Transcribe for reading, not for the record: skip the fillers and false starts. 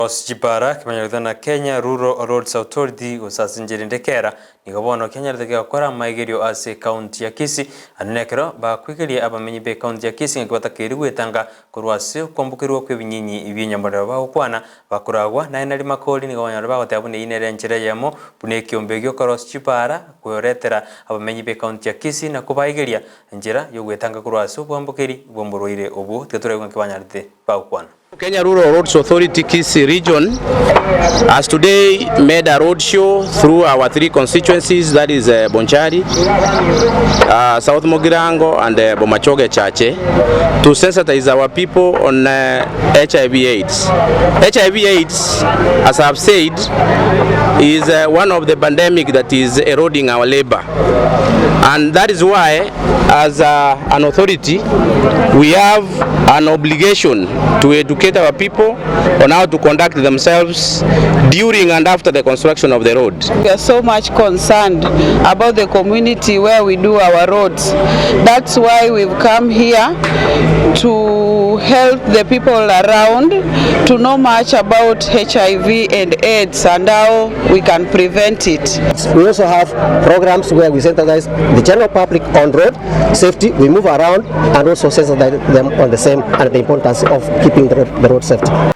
Cross Jibara kimanyana Kenya Rural Roads Authority usasinjiri ndekera nigobono Kenya rutege gukora maigerio ase county ya Kisii anekero ba kwigeria abamenyi be county ya Kisii ngibata kiri gwetanga kurwase kwambukirwa kwebinyinyi ibinyamuriro ba ukwana bakuragwa na inari makoli nigabanya ba gotabune inere njere yamo bune kiombegyo Cross Jibara kuyoretera abamenyi be county ya Kisii na kubaigeria njera yo gwetanga kurwase kwambukiri bomburoire obu teturego nkibanya ba ukwana. Kenya Rural Roads Authority Kisii region has today made a road show through our three constituencies, that is Bonchari, South Mogirango and Bomachoge Chache, to sensitize our people on HIV/AIDS. HIV/AIDS, as I have said, is one of the pandemic that is eroding our labor, and that is why, as an authority, we have an obligation to educate our people on how to conduct themselves during and after the construction of the road. We are so much concerned about the community where we do our roads. That's why we've come here to help the people around to know much about HIV and AIDS and how we can prevent it. We also have programs where we sensitize the general public on road safety. We move around and also sensitize them on the same and the importance of keeping the road safety.